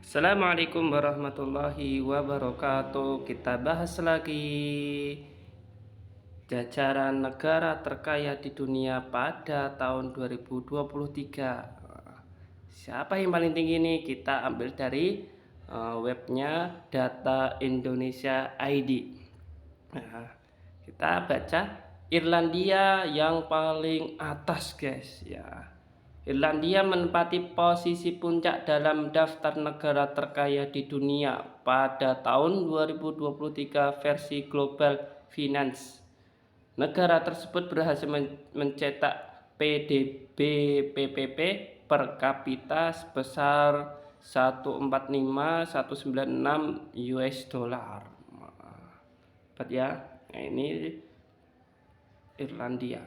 Assalamualaikum warahmatullahi wabarakatuh. Kita bahas lagi jajaran negara terkaya di dunia pada tahun 2023. Siapa yang paling tinggi ini? Kita ambil dari webnya Data Indonesia ID. Nah, kita baca Irlandia yang paling atas, guys, ya. Irlandia menempati posisi puncak dalam daftar negara terkaya di dunia pada tahun 2023 versi Global Finance. Negara tersebut berhasil mencetak PDB PPP per kapita sebesar 145,196 US dollar. Ya, nah ini Irlandia.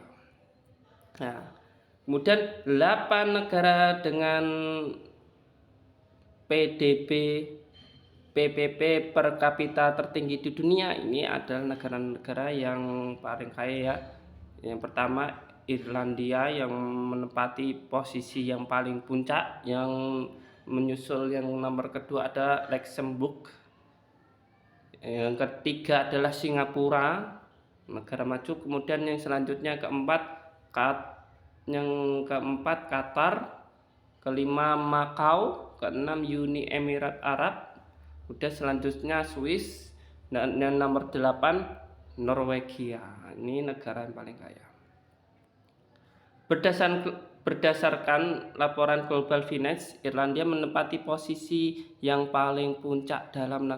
Nah, kemudian 8 negara dengan PDB PPP per kapita tertinggi di dunia ini adalah negara-negara yang paling kaya, ya. Yang pertama Irlandia yang menempati posisi yang paling puncak, yang menyusul yang nomor kedua ada Luxembourg. Yang ketiga adalah Singapura, negara maju. Kemudian yang selanjutnya yang keempat Qatar, kelima Makau, keenam Uni Emirat Arab, udah selanjutnya Swiss, dan yang nomor 8 Norwegia. Ini negara yang paling kaya. Berdasarkan laporan Global Finance, Irlandia menempati posisi yang paling puncak dalam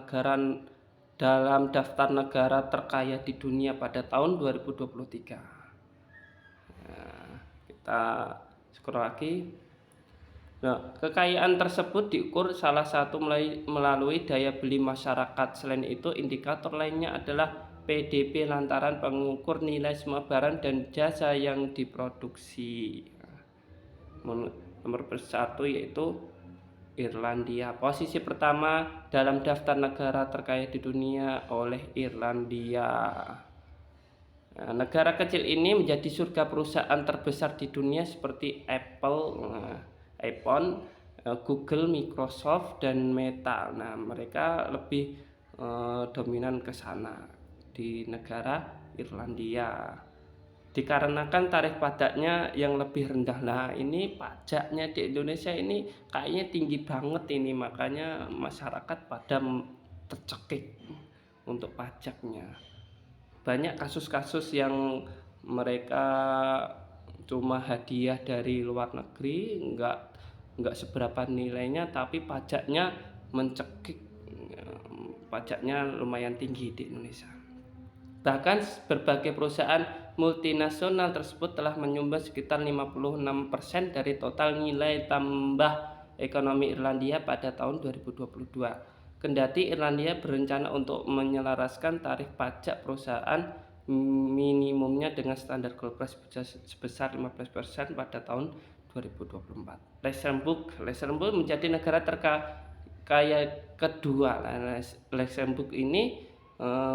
daftar negara terkaya di dunia pada tahun 2023. Nah, kita scroll lagi. Nah, kekayaan tersebut diukur salah satu melalui daya beli masyarakat. Selain itu, indikator lainnya adalah PDB lantaran pengukur nilai semua barang dan jasa yang diproduksi. Nomor 1 yaitu Irlandia. Posisi pertama dalam daftar negara terkaya di dunia oleh Irlandia. Nah, negara kecil ini menjadi surga perusahaan terbesar di dunia seperti Apple, iPhone, Google, Microsoft, dan Meta. Nah, mereka lebih dominan ke sana di negara Irlandia. Dikarenakan tarif pajaknya yang lebih rendah. Nah, ini pajaknya di Indonesia ini kayaknya tinggi banget ini, makanya masyarakat pada tercekik untuk pajaknya. Banyak kasus-kasus yang mereka cuma hadiah dari luar negeri, enggak seberapa nilainya, tapi pajaknya mencekik. Pajaknya lumayan tinggi di Indonesia. Bahkan berbagai perusahaan multinasional tersebut telah menyumbang sekitar 56% dari total nilai tambah ekonomi Irlandia pada tahun 2022. Kendati Irlandia berencana untuk menyelaraskan tarif pajak perusahaan minimumnya dengan standar global sebesar 15% pada tahun 2024. Luxembourg menjadi negara terkaya kedua. Luxembourg ini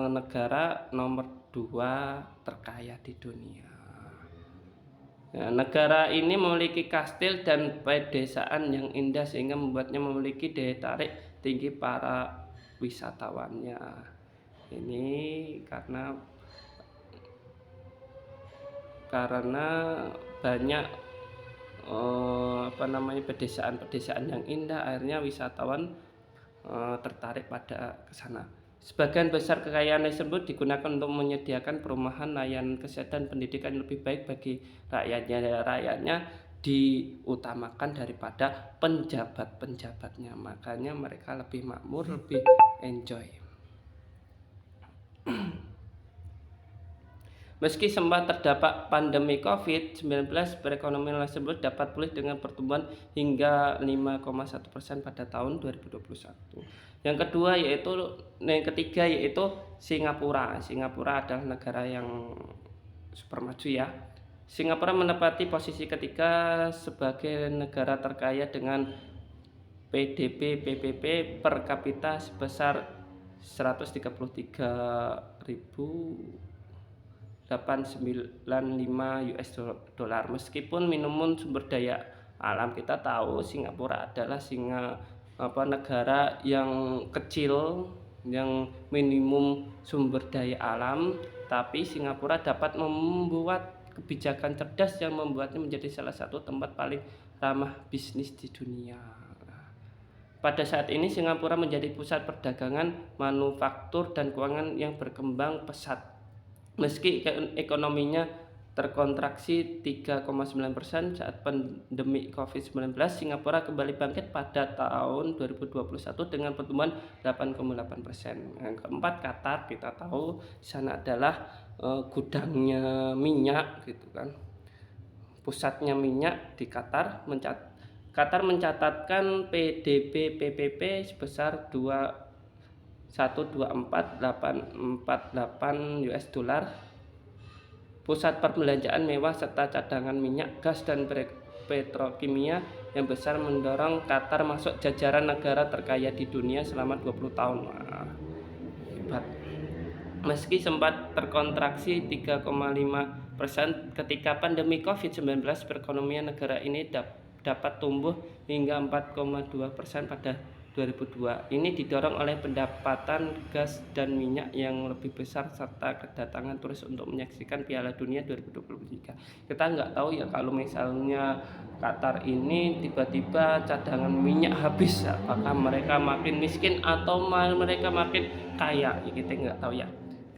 negara nomor 2 terkaya di dunia. Nah, negara ini memiliki kastil dan pedesaan yang indah sehingga membuatnya memiliki daya tarik tinggi para wisatawannya. Ini karena banyak pedesaan-pedesaan yang indah, akhirnya wisatawan tertarik pada ke sana. Sebagian besar kekayaan tersebut digunakan untuk menyediakan perumahan, layanan kesehatan, pendidikan yang lebih baik bagi rakyatnya. Rakyatnya diutamakan daripada penjabat-penjabatnya, makanya mereka lebih makmur, lebih enjoy. Meski sempat terdapat pandemi COVID-19, perekonomian tersebut dapat pulih dengan pertumbuhan hingga 5,1% pada tahun 2021. Yang ketiga yaitu Singapura. Singapura adalah negara yang super maju, ya. Singapura menempati posisi ketiga sebagai negara terkaya dengan PDB PPP per kapita sebesar 133.895 US dollar. Meskipun minimum sumber daya alam, kita tahu Singapura adalah negara yang kecil yang minimum sumber daya alam, tapi Singapura dapat membuat kebijakan cerdas yang membuatnya menjadi salah satu tempat paling ramah bisnis di dunia. Pada saat ini Singapura menjadi pusat perdagangan, manufaktur dan keuangan yang berkembang pesat. Meski ekonominya terkontraksi 3,9% saat pandemi COVID-19, Singapura kembali bangkit pada tahun 2021 dengan pertumbuhan 8,8%. Yang keempat, Qatar. Kita tahu di sana adalah gudangnya minyak gitu kan. Pusatnya minyak di Qatar. Qatar mencatatkan PDB PPP sebesar 124,848 US dollar. Pusat perbelanjaan mewah serta cadangan minyak, gas dan petrokimia yang besar mendorong Qatar masuk jajaran negara terkaya di dunia selama 20 tahun. Wah, hebat. Meski sempat terkontraksi 3,5% ketika pandemi COVID-19, perekonomian negara ini dapat tumbuh hingga 4,2% pada 2002. Ini didorong oleh pendapatan gas dan minyak yang lebih besar serta kedatangan turis untuk menyaksikan Piala Dunia 2023. Kita nggak tahu ya kalau misalnya Qatar ini tiba-tiba cadangan minyak habis, apakah mereka makin miskin atau mereka makin kaya? Ya, kita nggak tahu ya.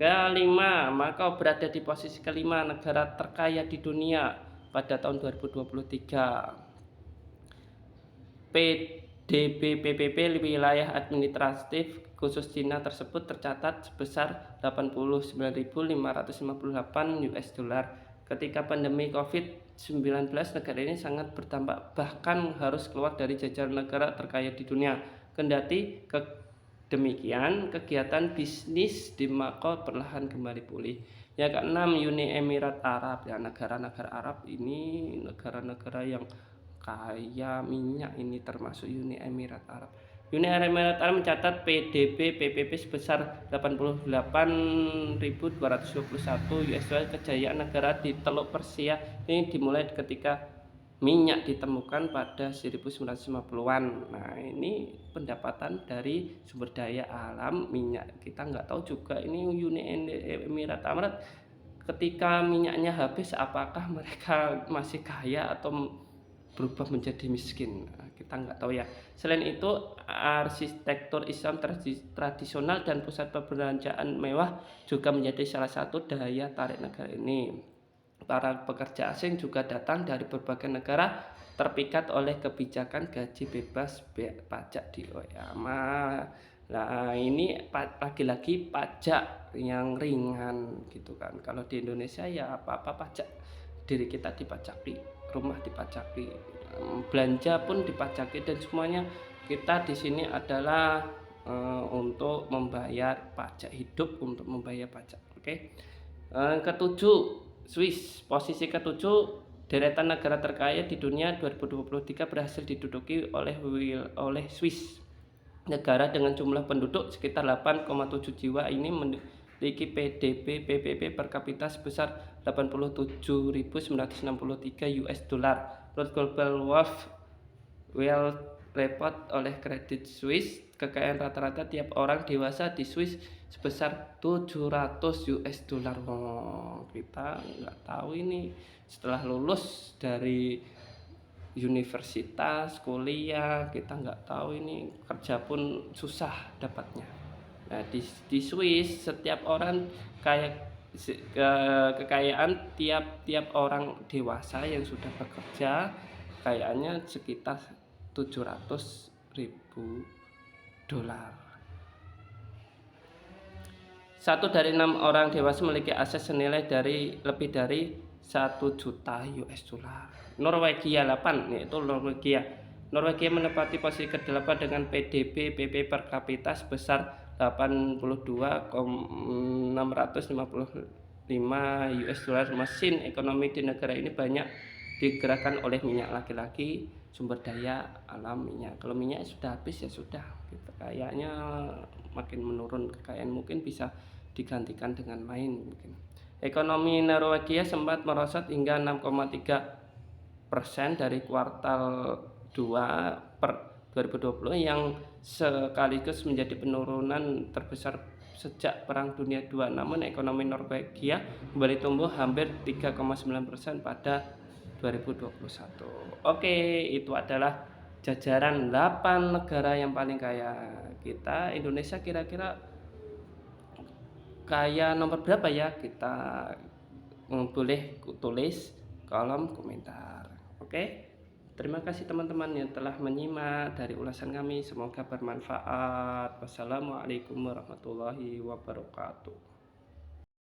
Kelima, Makau berada di posisi kelima negara terkaya di dunia pada tahun 2023. PDB PPP wilayah administratif khusus Cina tersebut tercatat sebesar 89.558 US dollar. Ketika pandemi COVID-19, negara ini sangat berdampak, bahkan harus keluar dari jajaran negara terkaya di dunia. Kendati demikian, kegiatan bisnis di Makau perlahan kembali pulih. Yang keenam, Uni Emirat Arab. Ya, negara-negara Arab ini negara-negara yang kaya minyak, ini termasuk Uni Emirat Arab. Uni Emirat Arab mencatat PDB PPP sebesar 88.221 US dollar. Kejayaan negara di Teluk Persia ini dimulai ketika minyak ditemukan pada 1950-an. Nah, ini pendapatan dari sumber daya alam minyak. Kita nggak tahu juga ini Uni Emirat Arab ketika minyaknya habis apakah mereka masih kaya atau berubah menjadi miskin. Kita nggak tahu ya. Selain itu, arsitektur Islam tradisional dan pusat perbelanjaan mewah juga menjadi salah satu daya tarik negara ini. Para pekerja asing juga datang dari berbagai negara terpikat oleh kebijakan gaji bebas pajak di OEAMA. Nah, ini lagi-lagi pajak yang ringan gitu kan. Kalau di Indonesia ya apa-apa pajak, diri kita dipajaki, rumah dipajaki, belanja pun dipajaki, dan semuanya kita di sini adalah untuk membayar pajak hidup, untuk membayar pajak. Oke. Ketujuh, Swiss. Posisi ketujuh deretan negara terkaya di dunia 2023 berhasil diduduki oleh Swiss. Negara dengan jumlah penduduk sekitar 8,7 jiwa ini memiliki PDB PPP per kapita sebesar 87.963 US dollar. Menurut Global Wealth Report oleh Credit Suisse, kekayaan rata-rata tiap orang dewasa di Swiss sebesar 700 US dollar. Oh, kita nggak tahu ini setelah lulus dari universitas, kuliah, kita nggak tahu ini kerja pun susah dapatnya. Nah, di Swiss setiap orang kekayaan tiap orang dewasa yang sudah bekerja kayaknya sekitar 700.000 dolar. 1 dari 6 orang dewasa memiliki aset senilai lebih dari 1 juta US dollar. Norwegia 8, yaitu Norwegia. Norwegia menempati posisi ke-8 dengan PDB PP per kapita sebesar 82,655 US dollar. Mesin ekonomi di negara ini banyak digerakkan oleh minyak, laki-laki sumber daya alam minyak. Kalau minyak sudah habis ya sudah, gitu. Kayaknya makin menurun kekayaan, mungkin bisa digantikan dengan lain mungkin. Ekonomi Norwegia sempat merosot hingga 6,3% dari kuartal 2 2020 yang sekaligus menjadi penurunan terbesar sejak Perang Dunia II. Namun ekonomi Norwegia kembali tumbuh hampir 3,9% pada 2021. Oke, itu adalah jajaran 8 negara yang paling kaya. Kita Indonesia kira-kira kaya nomor berapa ya? Kita boleh tulis kolom komentar. Oke. Terima kasih teman-teman yang telah menyimak dari ulasan kami. Semoga bermanfaat. Wassalamualaikum warahmatullahi wabarakatuh.